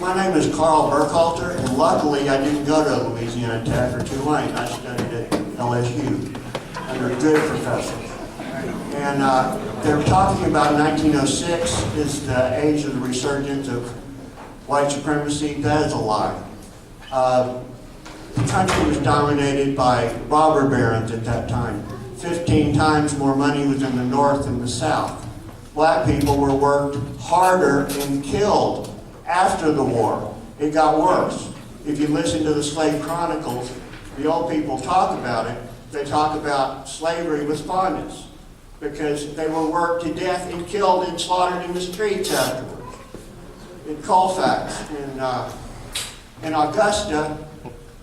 My name is Carl Burkhalter, and luckily I didn't go to Louisiana Tech or Tulane. I studied at LSU under good professors. And they're talking about 1906 is the age of the resurgence of white supremacy. That is a lie. The country was dominated by robber barons at that time. 15 times more money was in the North than the South. Black people were worked harder and killed after the war. It got worse. If you listen to the Slave Chronicles, the old people talk about it. They talk about slavery with fondness because they were worked to death and killed and slaughtered in the streets afterwards. In Colfax, in Augusta,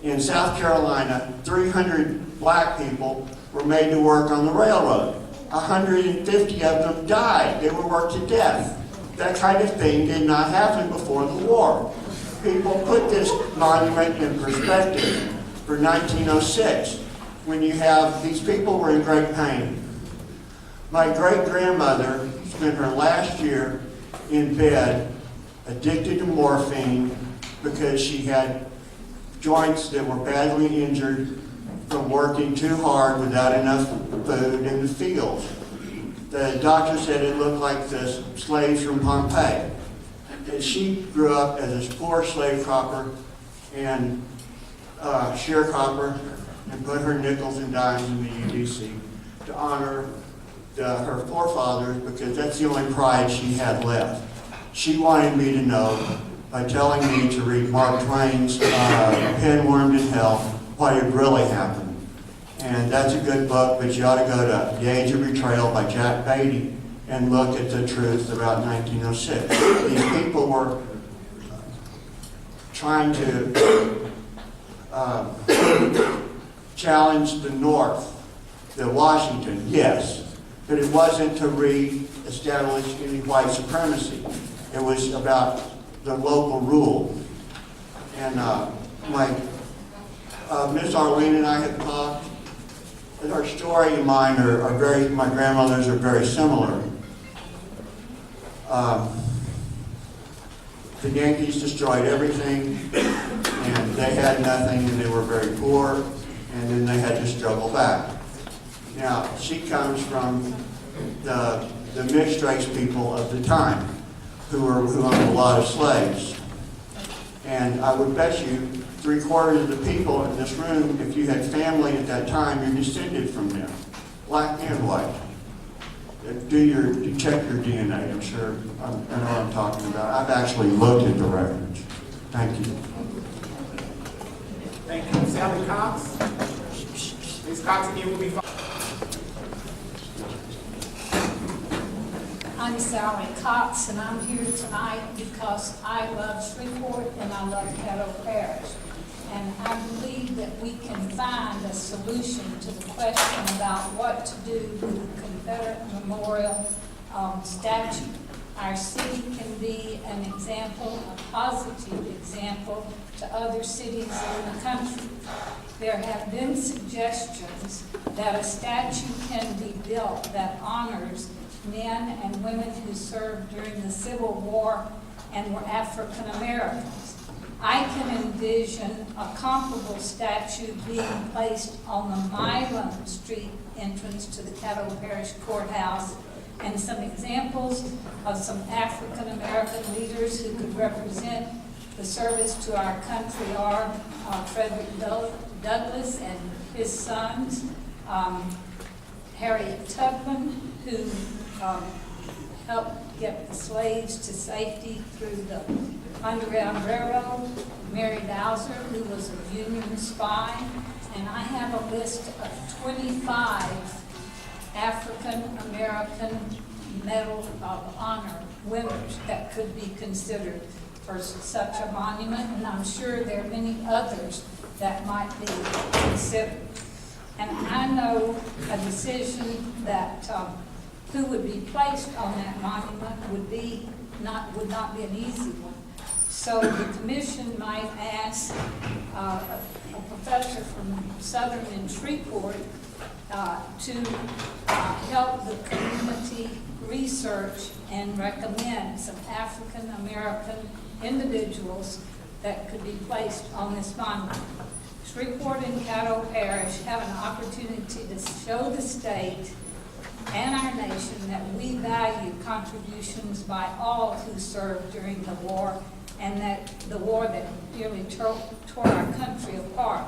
in South Carolina, 300 black people were made to work on the railroad. 150 of them died. They were worked to death. That kind of thing did not happen before the war. People put this monument in perspective for 1906, when you have these people were in great pain. My great-grandmother spent her last year in bed, addicted to morphine, because she had joints that were badly injured from working too hard without enough food in the fields. The doctor said it looked like the slaves from Pompeii. And she grew up as a poor slave cropper and sharecropper and put her nickels and dimes in the UDC to honor her forefathers, because that's the only pride she had left. She wanted me to know by telling me to read Mark Twain's Pinwormed in Hell, what had really happened. And that's a good book, but you ought to go to The Age of Betrayal by Jack Beatty and look at the truth about 1906. These people were trying to challenge the North, the Washington, yes, but it wasn't to re-establish any white supremacy. It was about the local rule. And Miss Arlene and I have talked. Our story and mine are very, my grandmother's are very similar. The Yankees destroyed everything, and they had nothing, and they were very poor, and then they had to struggle back. Now, she comes from the mixed race people of the time, who owned a lot of slaves. And I would bet you 3/4 of the people in this room, if you had family at that time, you're descended from them, black and white. Check your DNA, I'm sure. I know what I'm talking about. I've actually looked at the records. Thank you. Thank you. Sally Cox. Ms. Cox, and you will be fine. I'm Sally Cox, and I'm here tonight because I love Shreveport and I love Caddo Parish. And I believe that we can find a solution to the question about what to do with the Confederate Memorial statue. Our city can be an example, a positive example to other cities in the country. There have been suggestions that a statue can be built that honors men and women who served during the Civil War and were African Americans. I can envision a comparable statue being placed on the Milam Street entrance to the Caddo Parish Courthouse, and some examples of some African American leaders who could represent the service to our country are Frederick Douglass and his sons, Harriet Tubman, who helped get the slaves to safety through the Underground Railroad, Mary Bowser, who was a Union spy, and I have a list of 25 African American Medal of Honor winners that could be considered for such a monument, and I'm sure there are many others that might be considered. And I know a decision that who would be placed on that monument would not be an easy one. So the commission might ask a professor from Southern in Shreveport to help the community research and recommend some African American individuals that could be placed on this monument. Shreveport and Caddo Parish have an opportunity to show the state and our nation that we value contributions by all who served during the war, and that the war that nearly tore our country apart.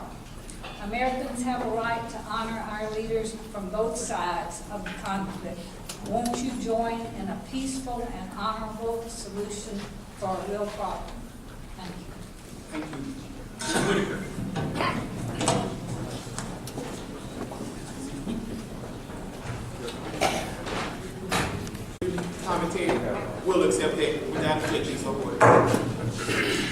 Americans have a right to honor our leaders from both sides of the conflict. Won't you join in a peaceful and honorable solution for a real problem? Thank you. Thank you. Ms. Whitaker. Commentary. We'll accept that without objection, so forth.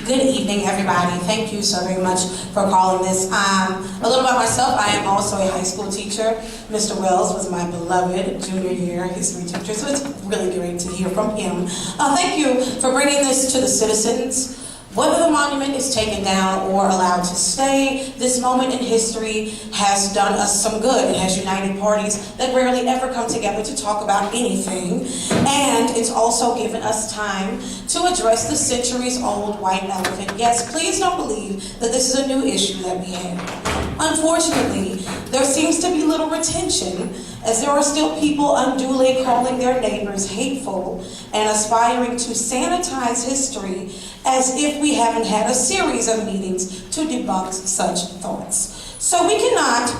Good evening, everybody. Thank you so very much for calling this. A little about myself. I am also a high school teacher. Mr. Wells was my beloved junior year history teacher, so it's really great to hear from him. Thank you for bringing this to the citizens. Whether the monument is taken down or allowed to stay, this moment in history has done us some good. It has united parties that rarely ever come together to talk about anything. And it's also given us time to address the centuries-old white elephant. Yes, please don't believe that this is a new issue that we have. Unfortunately, there seems to be little retention, as there are still people unduly calling their neighbors hateful and aspiring to sanitize history as if we haven't had a series of meetings to debunk such thoughts. So we cannot,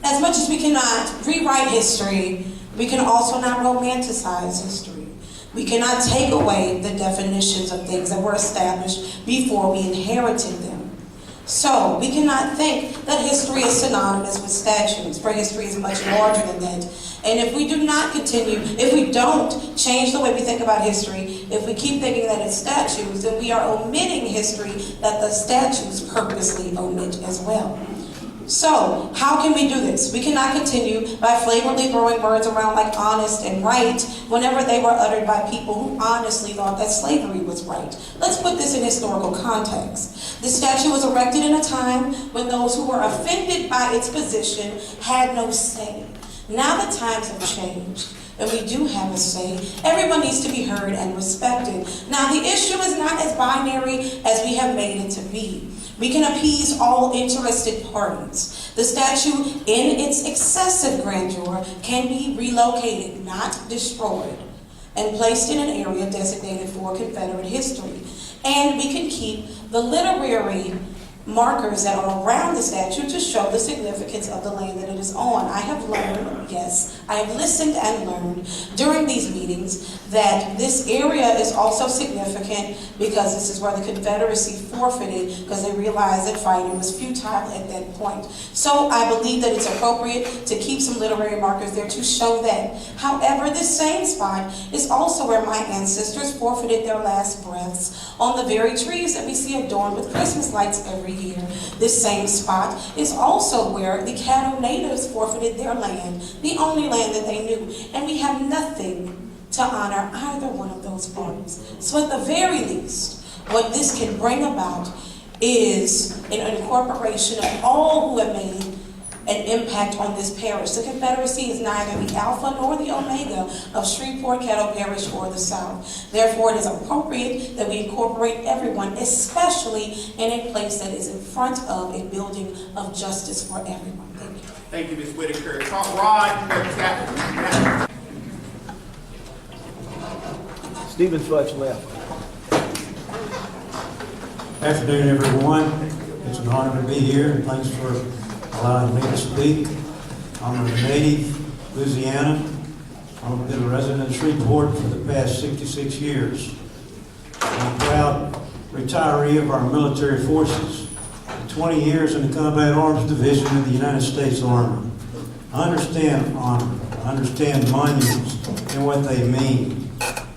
as much as we cannot rewrite history, we can also not romanticize history. We cannot take away the definitions of things that were established before we inherited them. So we cannot think that history is synonymous with statues, for history is much larger than that. And if we do not continue, if we don't change the way we think about history, if we keep thinking that it's statues, then we are omitting history that the statues purposely omit as well. So, how can we do this? We cannot continue by flagrantly throwing words around like honest and right whenever they were uttered by people who honestly thought that slavery was right. Let's put this in historical context. This statue was erected in a time when those who were offended by its position had no say. Now the times have changed, and we do have a say. Everyone needs to be heard and respected. Now the issue is not as binary as we have made it to be. We can appease all interested parties. The statue, in its excessive grandeur, can be relocated, not destroyed, and placed in an area designated for Confederate history. And we can keep the literary markers that are around the statue to show the significance of the land that it is on. I have learned, yes, I have listened and learned during these meetings that this area is also significant because this is where the Confederacy forfeited because they realized that fighting was futile at that point. So I believe that it's appropriate to keep some literary markers there to show that. However, this same spot is also where my ancestors forfeited their last breaths, on the very trees that we see adorned with Christmas lights every year. This same spot is also where the Caddo natives forfeited their land, the only land that they knew, and we have nothing to honor either one of those parties. So at the very least, what this can bring about is an incorporation of all who have made an impact on this parish. The Confederacy is neither the alpha nor the omega of Shreveport, Caddo Parish, or the South. Therefore, it is appropriate that we incorporate everyone, especially in a place that is in front of a building of justice for everyone. Thank you. Thank you, Ms. Whitaker. Rod, Stephen Fudge left. Afternoon, everyone. It's an honor to be here, and thanks for allowing me to speak. I'm a native Louisiana. I've been a resident of Shreveport for the past 66 years. I'm a proud retiree of our military forces, 20 years in the Combat Arms Division of the United States Army. I understand honor. I understand monuments and what they mean.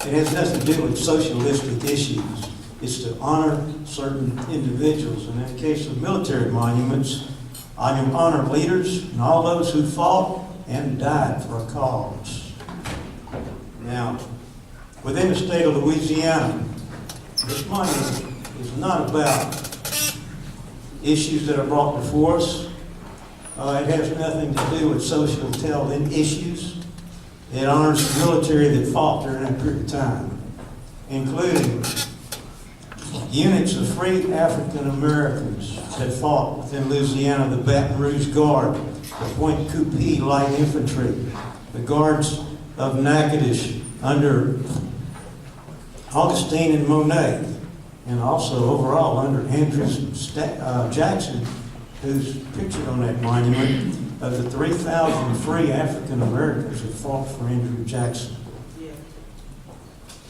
It has nothing to do with socialistic issues. It's to honor certain individuals. And in the case of military monuments, I honor leaders and all those who fought and died for a cause. Now, within the state of Louisiana, this monument is not about issues that are brought before us. It has nothing to do with social issues. It honors the military that fought during that period of time, including units of free African Americans that fought within Louisiana, the Baton Rouge Guard, the Point Coupee Light Infantry, the Guards of Natchitoches under Augustine and Monet, and also overall under Andrew Jackson, who's pictured on that monument, of the 3,000 free African Americans who fought for Andrew Jackson.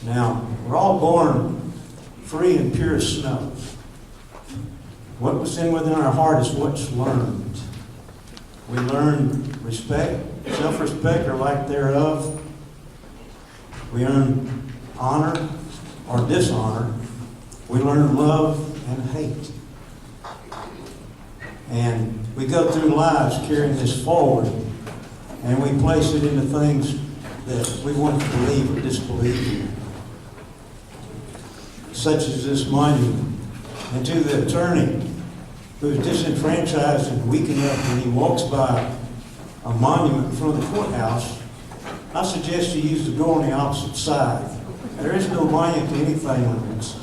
Now, we're all born free and pure as snow. What was within our heart is what's learned. We learn respect, self-respect or lack thereof. We earn honor or dishonor. We learn love and hate. And we go through lives carrying this forward, and we place it into things that we want to believe or disbelieve in, such as this monument. And to the attorney who is disenfranchised and weakened up when he walks by a monument in front of the courthouse, I suggest you use the door on the opposite side. There is no monument to anything on that side.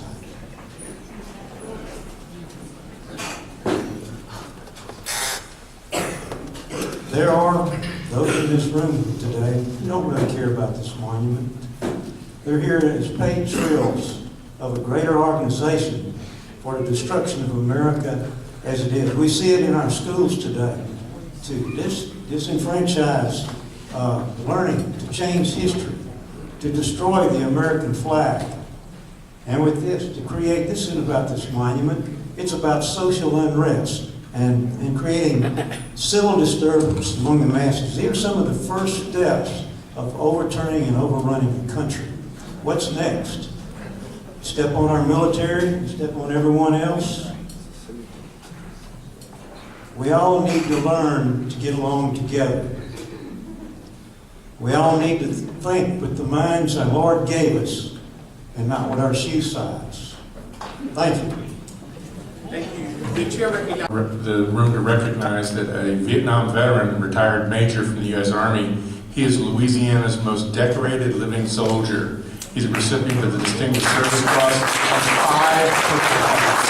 There are those in this room today who don't really care about this monument. They're here as paid trills of a greater organization for the destruction of America as it is. We see it in our schools today, to disenfranchise learning, to change history, to destroy the American flag. And with this, to create, this isn't about this monument, it's about social unrest and creating civil disturbance among the masses. These are some of the first steps of overturning and overrunning the country. What's next? Step on our military, step on everyone else. We all need to learn to get along together. We all need to think with the minds our Lord gave us and not with our shoe size. Thank you. Thank you. The chair recognizes The room to recognize that a Vietnam veteran, retired major from the U.S. Army, he is Louisiana's most decorated living soldier. He's a recipient of the Distinguished Service Cross on 5 Purple Hearts.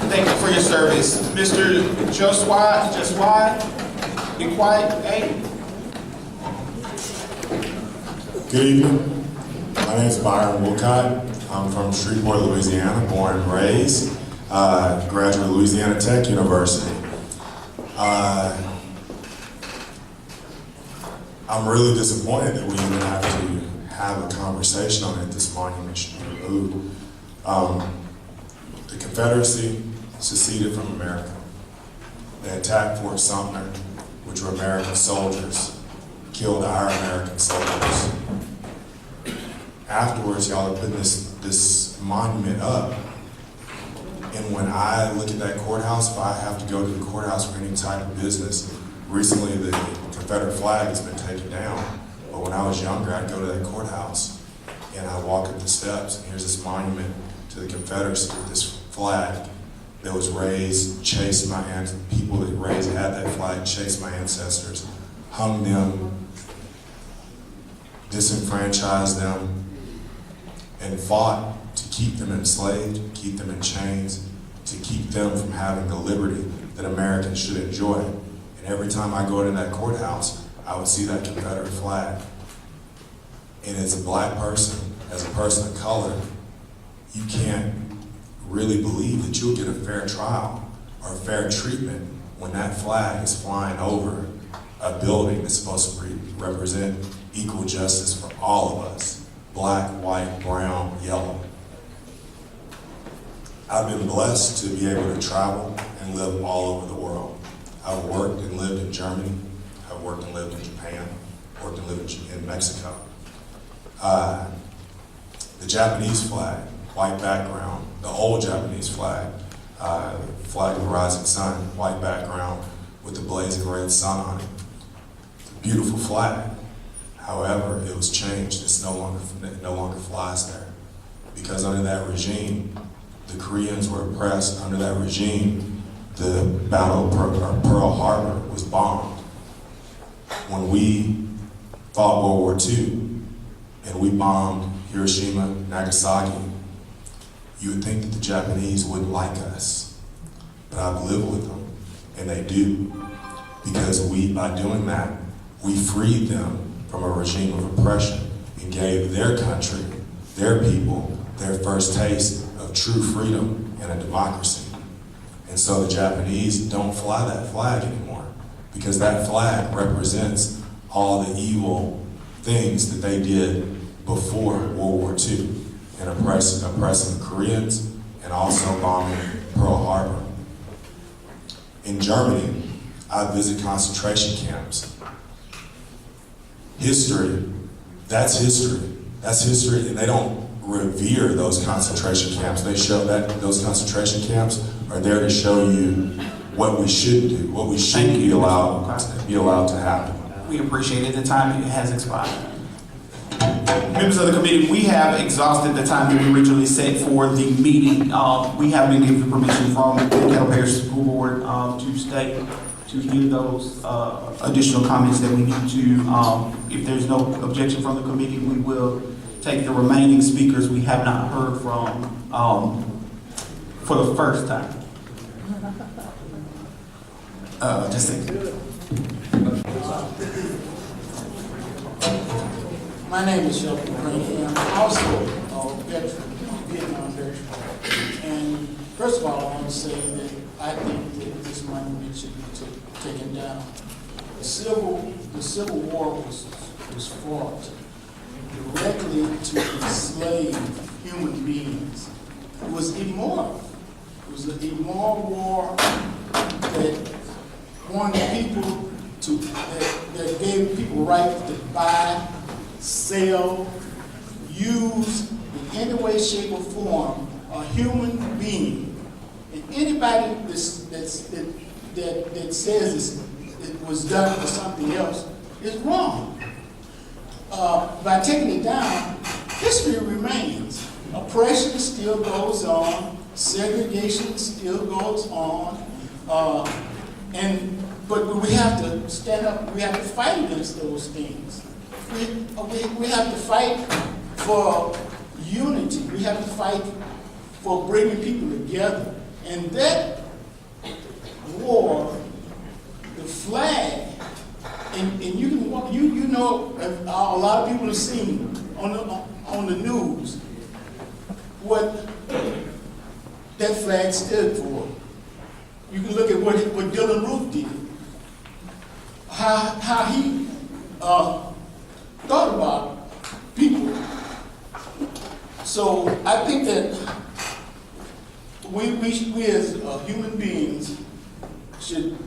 Thank you for your service. Mr. Joswai, be quiet, hey. Good evening. My name is Byron Woolcott. I'm from Shreveport, Louisiana, born and raised. Graduate of Louisiana Tech University. I'm really disappointed that we even have to have a conversation on it. This monument should be removed. The Confederacy seceded from America. They attacked Fort Sumter, which were American soldiers, killed our American soldiers. Afterwards, y'all are putting this monument up. And when I look at that courthouse, if I have to go to the courthouse for any type of business, recently the Confederate flag has been taken down. But when I was younger, I'd go to that courthouse and I'd walk up the steps, and here's this monument to the Confederacy with this flag that was raised, chased people that had that flag, chased my ancestors, hung them, disenfranchised them, and fought to keep them enslaved, keep them in chains, to keep them from having the liberty that Americans should enjoy. And every time I go into that courthouse, I would see that Confederate flag. And as a black person, as a person of color, you can't really believe that you'll get a fair trial or fair treatment when that flag is flying over a building that's supposed to represent equal justice for all of us, black, white, brown, yellow. I've been blessed to be able to travel and live all over the world. I've worked and lived in Germany. I've worked and lived in Japan, worked and lived in Mexico. The Japanese flag, white background, the old Japanese flag, flag of the rising sun, white background with the blazing red sun on it. It's a beautiful flag. However, it was changed. It no longer flies there. Because under that regime, the Koreans were oppressed. Under that regime, the Battle of Pearl Harbor was bombed. When we fought World War II and we bombed Hiroshima, Nagasaki, you would think that the Japanese wouldn't like us. But I've lived with them, and they do. Because by doing that, we freed them from a regime of oppression and gave their country, their people, their first taste of true freedom and a democracy. And so the Japanese don't fly that flag anymore, because that flag represents all the evil things that they did before World War II, and oppressing the Koreans and also bombing Pearl Harbor. In Germany, I visit concentration camps. History, that's history. That's history, and they don't revere those concentration camps. They show that those concentration camps are there to show you what we should do, what we should be allowed to happen. We appreciate it. The time has expired. Members of the committee, we have exhausted the time that we originally set for the meeting. We have been given permission from the Caddo Parish School Board to stay to hear those additional comments that we need to. If there's no objection from the committee, we will take the remaining speakers we have not heard from for the first time. Just a second. My name is Shelby Green, and I'm also a veteran of Vietnam Parish Court. And first of all, I want to say that I think that this monument should be taken down. The Civil War was fought directly to enslave human beings. It was immoral. It was an immoral war that wanted people to, that gave people right to buy, sell, use in any way, shape, or form a human being. And anybody that says it was done for something else is wrong. By taking it down, history remains. Oppression still goes on. Segregation still goes on. But we have to stand up. We have to fight against those things. We have to fight for unity. We have to fight for bringing people together. And that war, the flag, and you can walk, you know, a lot of people have seen on the news what that flag stood for. You can look at what Dylan Roof did, how he thought about people. So I think that we as human beings should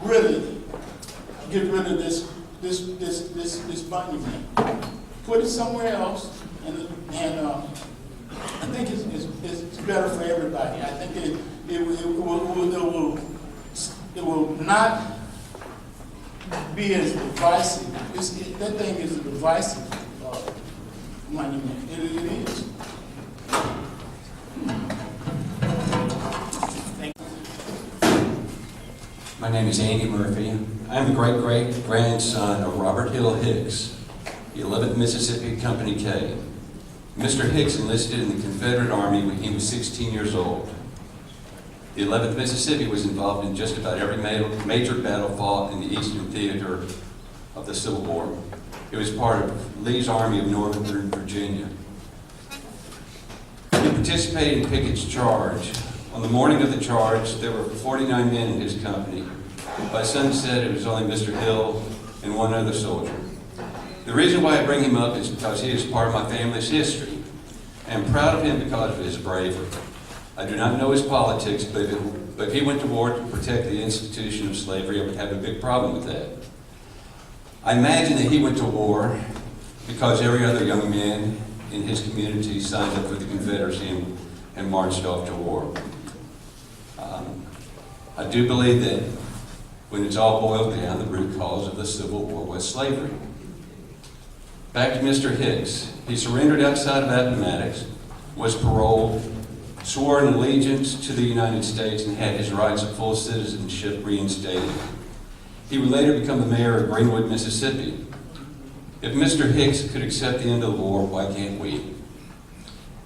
really get rid of this monument, put it somewhere else, and I think it's better for everybody. I think it will not be as divisive. That thing is a divisive monument. It is. My name is Andy Murphy. I'm the great-great-grandson of Robert Hill Hicks, the 11th Mississippi Company K. Mr. Hicks enlisted in the Confederate Army when he was 16 years old. The 11th Mississippi was involved in just about every major battle fought in the Eastern Theater of the Civil War. It was part of Lee's Army of Northern Virginia. He participated in Pickett's charge. On the morning of the charge, there were 49 men in his company. By sunset, it was only Mr. Hill and one other soldier. The reason why I bring him up is because he is part of my family's history. I am proud of him because of his bravery. I do not know his politics, but if he went to war to protect the institution of slavery, I would have a big problem with that. I imagine that he went to war because every other young man in his community signed up for the Confederacy and marched off to war. I do believe that when it's all boiled down, the root cause of the Civil War was slavery. Back to Mr. Hicks. He surrendered outside of Appomattox, was paroled, swore an allegiance to the United States, and had his rights of full citizenship reinstated. He would later become the mayor of Greenwood, Mississippi. If Mr. Hicks could accept the end of the war, why can't we?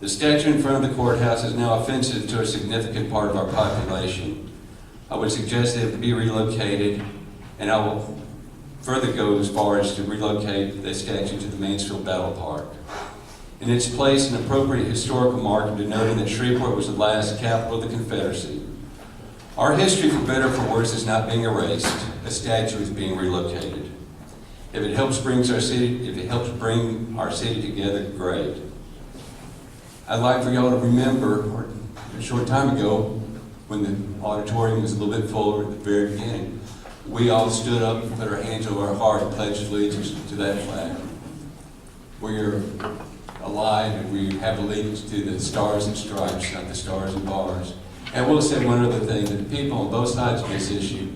The statue in front of the courthouse is now offensive to a significant part of our population. I would suggest that it be relocated, and I will further go as far as to relocate the statue to the Mansfield Battle Park. In its place, an appropriate historical marker denoting that Shreveport was the last capital of the Confederacy. Our history, for better or for worse, is not being erased. A statue is being relocated. If it helps bring our city together, great. I'd like for y'all to remember, a short time ago, when the auditorium was a little bit fuller at the very beginning, we all stood up and put our hands over our heart and pledged allegiance to that flag. We're alive and we have allegiance to the stars and stripes, not the stars and bars. And we'll say one other thing, that the people on both sides of this issue,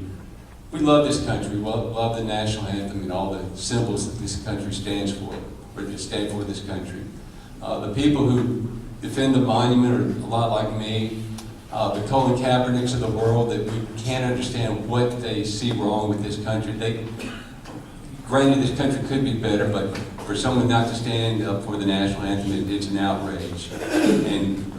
we love this country, we love the national anthem and all the symbols that this country stands for, or that stand for this country. The people who defend the monument are a lot like me, the Colin Kaepernicks of the world, that we can't understand what they see wrong with this country. Granted, this country could be better, but for someone not to stand up for the national anthem, it's an outrage. And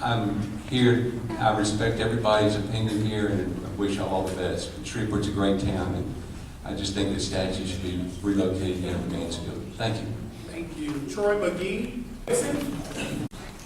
I'm here, I respect everybody's opinion here, and I wish all the best. Shreveport's a great town, and I just think the statue should be relocated down to Mansfield. Thank you. Thank you. Troy McGee.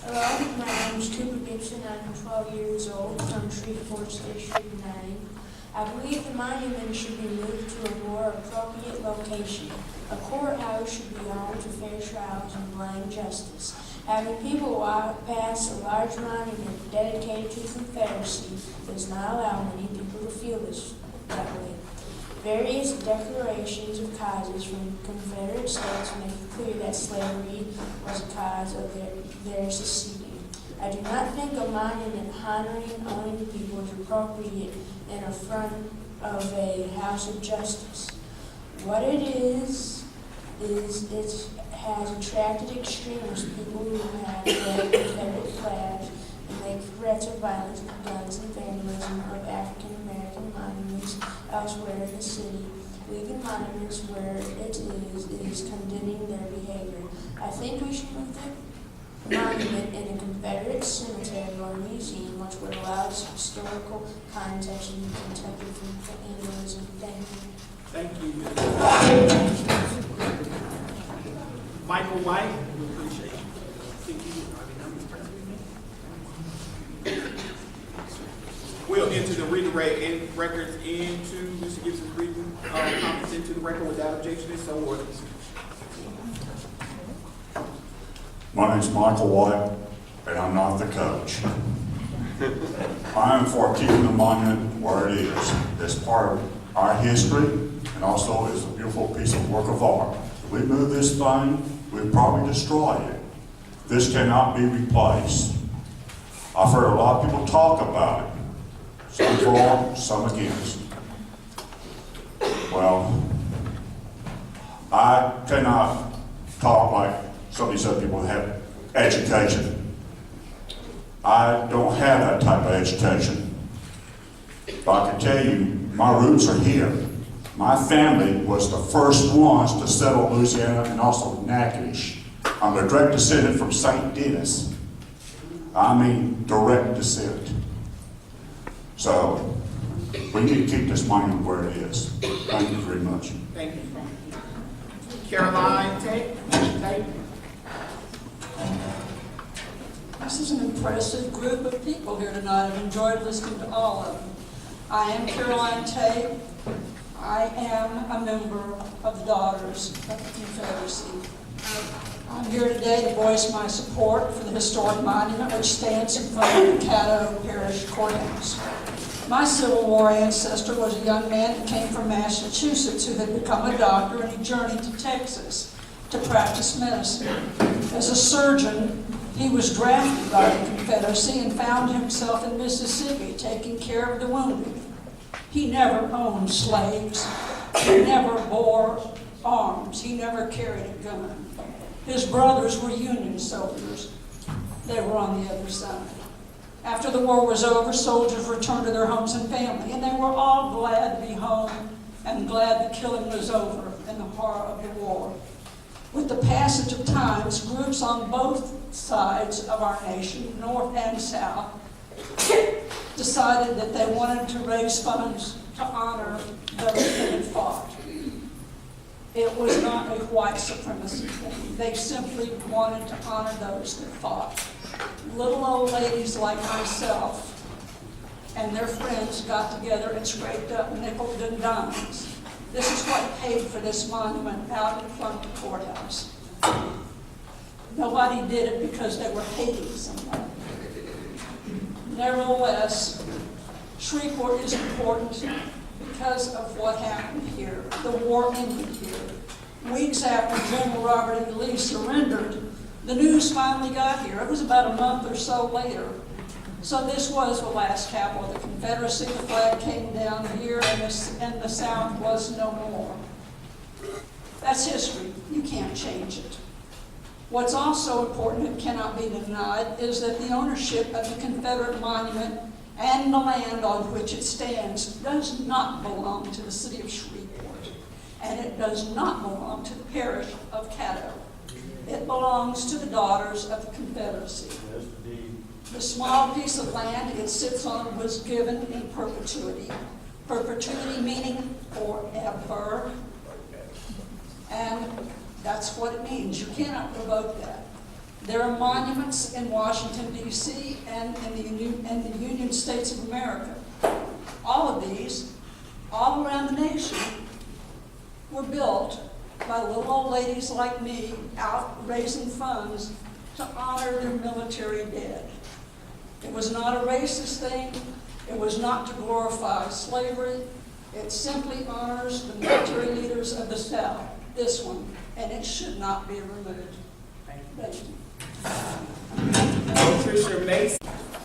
Hello, my name is Cooper Gibson. I'm 12 years old from Shreveport, District 9. I believe the monument should be moved to a more appropriate location. A courthouse should be home to fair trials and blind justice. Having people walk past a large monument dedicated to the Confederacy does not allow many people to feel that way. Various declarations of causes from Confederate states make it clear that slavery was a cause of their seceding. I do not think a monument honoring only the people is appropriate in front of a house of justice. What it is it has attracted extremists, people who have red Confederate flags and make threats of violence with guns and vandalism of African American monuments elsewhere in the city. Leaving monuments where it is condemning their behavior. I think we should move the monument in a Confederate cemetery or museum, which would allow its historical context and be protected from vandalism. Thank you. Thank you. Michael White, we appreciate you. We'll enter the reading records into Mr. Gibson's reading comments into the record without objection. It's so ordered. My name's Michael White, and I'm not the coach. I am for keeping the monument where it is. It's part of our history, and also is a beautiful piece of work of art. If we move this thing, we'll probably destroy it. This cannot be replaced. I've heard a lot of people talk about it. Some for, some against. Well, I cannot talk like some of these other people have education. I don't have that type of education. But I can tell you, my roots are here. My family was the first ones to settle Louisiana and also Natchitoches. I'm a direct descendant from St. Denis. I mean direct descent. So, we need to keep this monument where it is. Thank you very much. Thank you. Caroline Tate. This is an impressive group of people here tonight. I've enjoyed listening to all of them. I am Caroline Tate. I am a member of the Daughters of the Confederacy. I'm here today to voice my support for the historic monument which stands in front of the Caddo Parish Courthouse. My Civil War ancestor was a young man that came from Massachusetts who had become a doctor, and he journeyed to Texas to practice medicine. As a surgeon, he was drafted by the Confederacy and found himself in Mississippi taking care of the wounded. He never owned slaves. He never bore arms. He never carried a gun. His brothers were Union soldiers. They were on the other side. After the war was over, soldiers returned to their homes and family, and they were all glad to be home and glad the killing was over and the horror of the war. With the passage of times, groups on both sides of our nation, North and South, decided that they wanted to raise funds to honor those that had fought. It was not a white supremacy thing. They simply wanted to honor those that fought. Little old ladies like myself and their friends got together and scraped up nickels and dimes. This is what paid for this monument out in front of the courthouse. Nobody did it because they were hating somebody. Nevertheless, Shreveport is important because of what happened here. The war ended here. Weeks after General Robert E. Lee surrendered, the news finally got here. It was about a month or so later. So this was the last capital of the Confederacy. The flag came down here and the South was no more. That's history. You can't change it. What's also important and cannot be denied is that the ownership of the Confederate monument and the land on which it stands does not belong to the city of Shreveport, and it does not belong to the parish of Caddo. It belongs to the daughters of the Confederacy. The small piece of land it sits on was given in perpetuity. Perpetuity meaning forever. And that's what it means. You cannot revoke that. There are monuments in Washington, D.C. and in the Union States of America. All of these, all around the nation, were built by little old ladies like me out raising funds to honor their military dead. It was not a racist thing. It was not to glorify slavery. It simply honors the military leaders of the South, this one, and it should not be removed. Thank you. Patricia Mason.